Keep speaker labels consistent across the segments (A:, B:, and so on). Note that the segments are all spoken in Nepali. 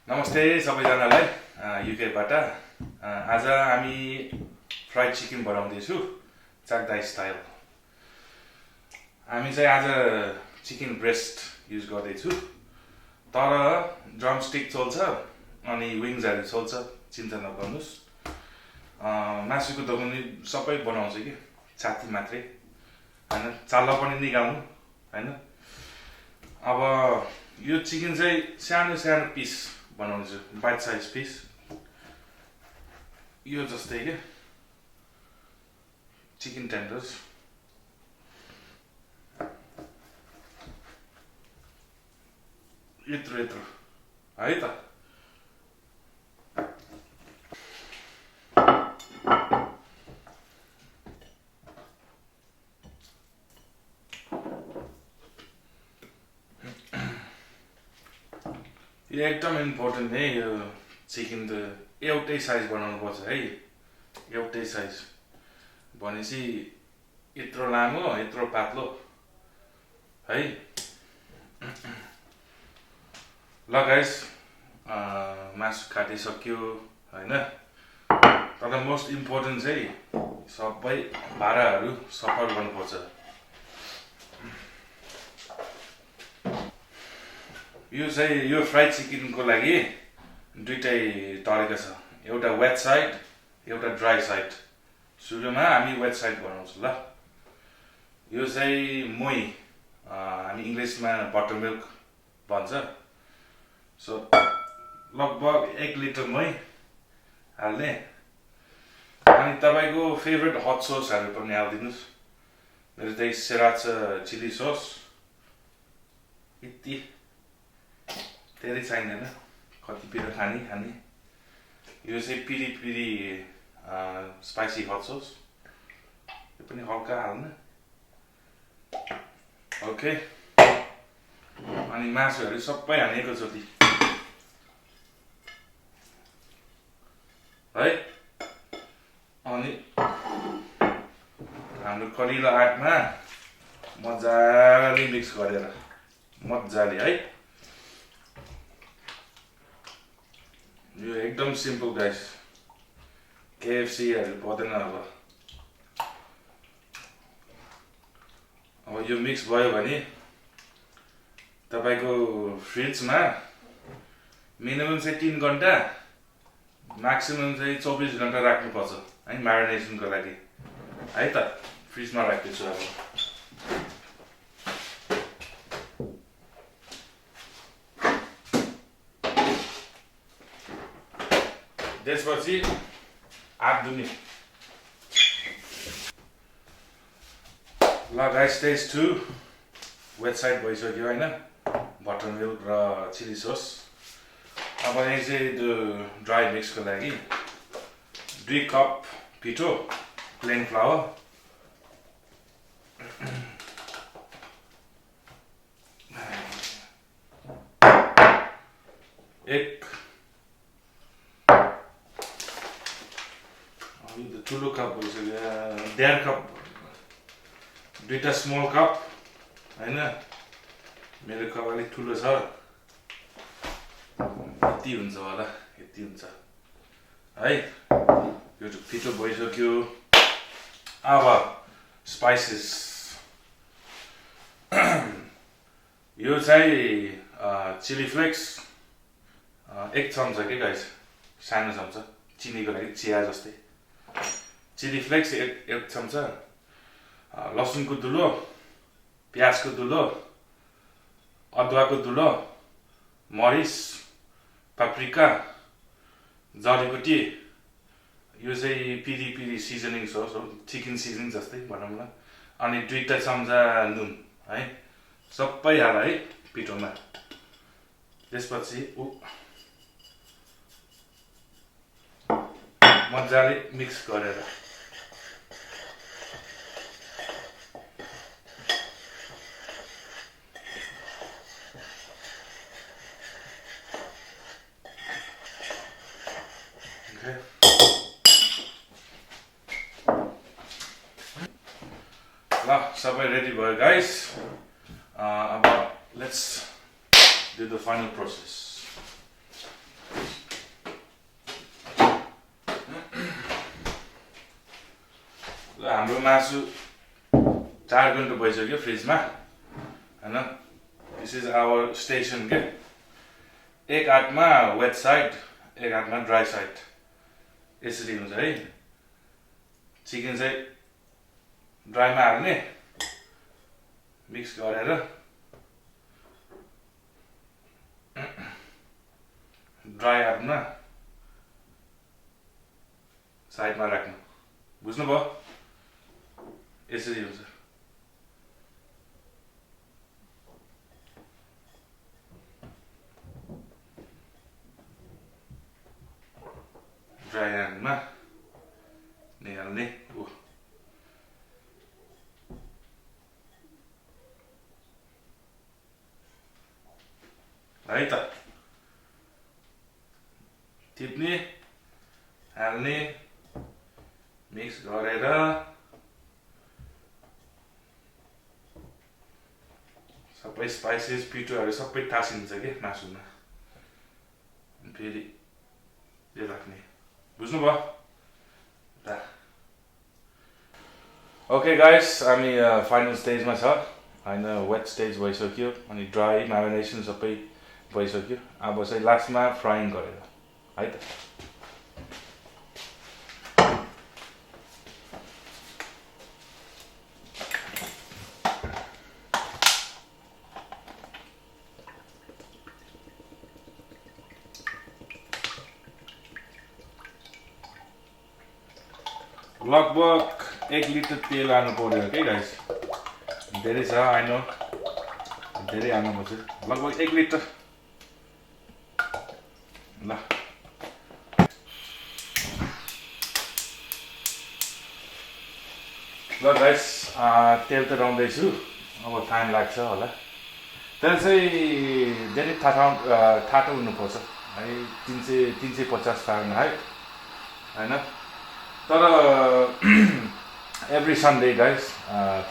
A: नमस्ते सबैजनालाई युकेबाट आज हामी फ्राइड चिकन बनाउँदैछु जैक दाई स्टाइल। हामी चाहिँ आज चिकन ब्रेस्ट युज गर्दैछु, तर ड्रमस्टिक चल्छ अनि विङ्सहरू चल्छ, चिन्ता नगर्नुस्। मासुको दोकान सबै बनाउँछ कि छाती मात्रै हैन, चाल्ला पनि निकाल्नु हैन। अब यो चिकन चाहिँ सानो सानो पिस बनाउँछु, बाइट साइज पिस यो जस्तै के चिकन टेन्डर्स। यत्रो यत्रो है त। यो एकदम इम्पोर्टेन्ट है, यो चिकन त एउटै साइज बनाउनु पर्छ है, एउटै साइज भनेपछि यत्रो लामो यत्रो पातलो है। ल गाइस, मासु काटिसक्यो हैन, तर मोस्ट इम्पोर्टेन्ट चाहिँ सबै भाँडाहरू सफा गर्नुपर्छ। यो फ्राइड चिकनको लागि दुईटै तरिका छ, एउटा वेट साइड एउटा ड्राई साइड। सुरुमा हामी वेट साइड बनाउँछौँ ल। यो चाहिँ मोही, हामी इङ्ग्लिसमा बटर मिल्क भन्छ। सो लगभग 1 लिटर मोही हाल्ने, अनि तपाईँको फेभरेट हट ससहरू पनि हालिदिनुहोस्। मेरो चाहिँ सिराचा चिली सस, यति धेरै चाहिँदैन, कति पिरो खाने। यो चाहिँ पिरी पिरी स्पाइसी हट सस, यो पनि हल्का हाल्नु। ओके, अनि मासुहरू सबै हानेको जति है। अनि हाम्रो कलिलो आँटमा मजाले मिक्स गरेर मजाले है। यो एकदम सिम्पल गाइस, केएफसीहरू पर्दैन। अब यो मिक्स भयो भने तपाईँको फ्रिजमा मिनिमम चाहिँ 3 घन्टा, म्याक्सिमम चाहिँ 24 घन्टा राख्नुपर्छ है, म्यारिनेसनको लागि है त। फ्रिजमा राख्दैछु अब। त्यसपछि 8 दुनी ल गाइस, स्टेज 2 वेट साइड भइसक्यो होइन, बटर मिल्क र चिली सस। अब यहाँ चाहिँ त्यो ड्राई मिक्सको लागि 2 कप पिठो प्लेन फ्लावर, 1 ठुलो कप भइसक्यो, 1.5 कप, 2टा स्मल कप होइन। मेरो कप अलिक ठुलो छ, यति हुन्छ होला, यति हुन्छ है। यो पिठो भइसक्यो। अब स्पाइसेस, यो चाहिँ चिली फ्लेक्स 1 चम्चा के गाइस, सानो चम्चा, चिनीको लागि चिया जस्तै। चिली फ्लेक्स 1 चम्चा, लसुनको धुलो, प्याजको धुलो, अदुवाको धुलो, मरिच, पाप्रिका, जडीबुटी। यो चाहिँ पिरी पिरी सिजनिङ सस हो, चिकन सिजनिङ जस्तै भनौँ न। अनि 2टा चम्चा नुन है, सबै हाल है पिठोमा। त्यसपछि मजाले मिक्स गरेर ल सबै रेडी भयो गाइस। अब let's do the final process. हाम्रो मासु 4 घण्टा भइसक्यो फ्रिजमा हैन दिस इज आवर स्टेसन के एक हातमा वेट साइड एक हातमा ड्राई साइड यसरी हुन्छ है चिकन चाहिँ ड्राईमा हाल्ने मिक्स गरेर ड्राई हातमा साइडमा राख्नु बुझ्नुभयो यसरी हुन्छ ड्राई ह्यान्डमा निकाल्ने है त टिप्ने हाल्ने मिक्स गरेर सबै स्पाइसेस पिठोहरू सबै टाँसिन्छ के मासुमा फेरि यो राख्ने बुझ्नुभयो त ओके गाइस हामी फाइनल स्टेजमा छ हैन वेट स्टेज भइसक्यो अनि ड्राई म्यारिनेसन सबै भइसक्यो अब चाहिँ लास्टमा फ्राइङ गरेर है त लगभग 1 लिटर तेल हाल्नु पर्यो के गाइस धेरै छ आई नो धेरै हाल्नुपर्छ लगभग 1 लिटर ल गाइस तेल त राउँदैछु अब टाइम लाग्छ होला तेल चाहिँ धेरै ठाटो हुनुपर्छ है 350 फारेनहाइट हैन तर every Sunday guys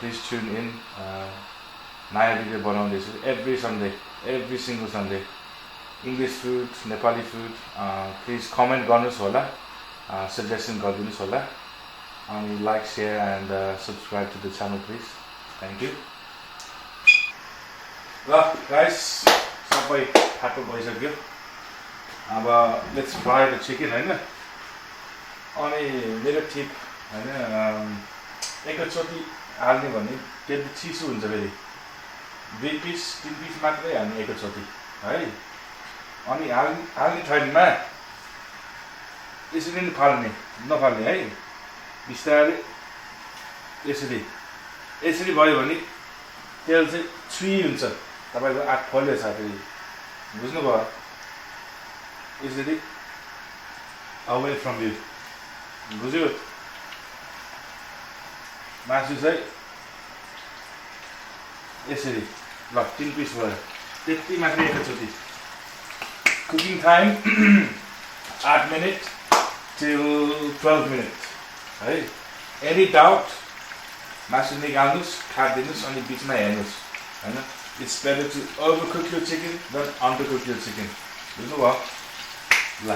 A: please tune in नयाँ भिडियो बनाउँदैछु every Sunday every single Sunday English food Nepali food please comment गर्नुस् होला suggestion गरिदिनुस् होला अनि like share and subscribe to the channel please thank you ल guys सबै ठाटो भइसक्यो अब let's fry the chicken हैन अनि मेरो टिप हैन एकैचोटि हाल्ने भने त्यति चिसो हुन्छ फेरि 2 पिस 3 पिस मात्रै हाल्ने एकैचोटि है अनि हाल्ने ठाउँमा यसरी नै फाल्ने नफाल्ने है बिस्तारै यसरी भयो भने तेल चाहिँ छुई हुन्छ तपाईको आठ फल्यो छ फेरि बुझ्नुभयो यसरी away from you बुझ्यो मासु चाहिँ यसरी ल 3 पिस भयो त्यति मात्रै एकैचोटि cooking time 8 minute till 12 minute है एनी डाउट मासु निकाल्नुस् खादिनुस् अनि बिचमा हेर्नुस् हैन it's better to overcook your chicken than undercook your chicken बुझ्नुभयो ल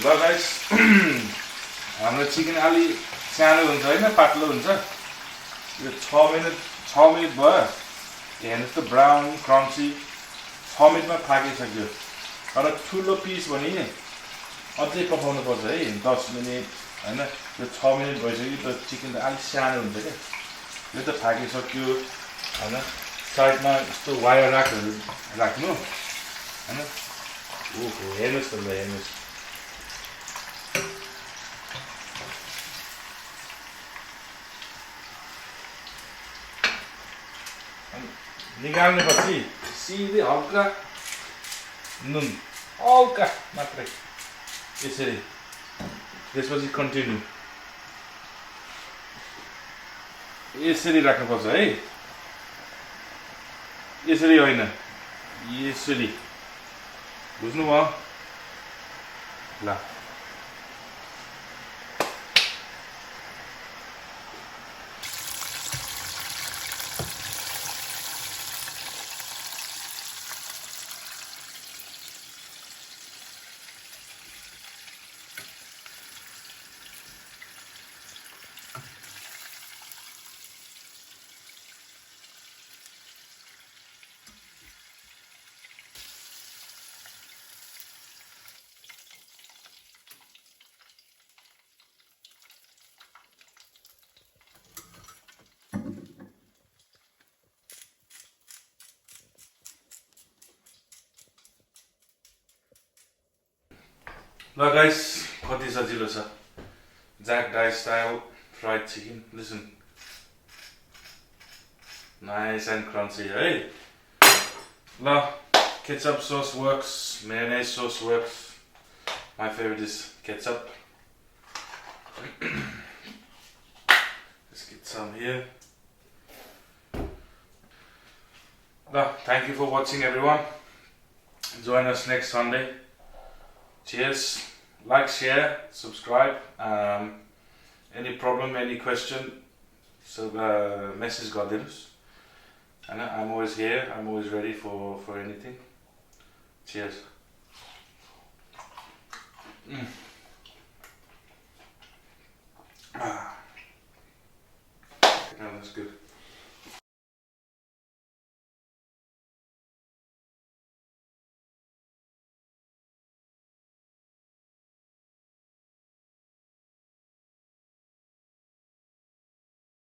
A: ल गाइस हाम्रो चिकन अलि सानो हुन्छ हैन पातलो हुन्छ यो 6 मिनट भयो हेर्नुस् त ब्राउन क्रन्ची 6 मिनटमा पाकिसक्यो तर ठुलो पिस भने अझै पकाउनु पर्छ है 10 मिनट हैन यो 6 मिनट भइसक्यो त चिकन त अलि सानो हुन्छ के यो त पाकिसक्यो हैन साइडमा यस्तो वायर राख्नु हैन ओहो हेर्नुस् त ल हेर्नुस् निकाल्नेपछि सिधै हल्का नुन हल्का मात्रै यसरी त्यसपछि कन्टिन्यू यसरी राख्नुपर्छ है यसरी होइन यसरी बुझ्नुभयो ल Now guys, kati sajilo cha. Jack Dai style fried chicken. Listen. Nice and crunchy, hey? Now, ketchup sauce works, mayonnaise sauce works. My favorite is ketchup. Let's get some here. Now, thank you for watching everyone. Join us next Sunday. Cheers. Like, share, subscribe. Any problem, any question, so message Godinus. And I'm always here, I'm always ready for anything. Cheers. Ah. Yeah, that's good.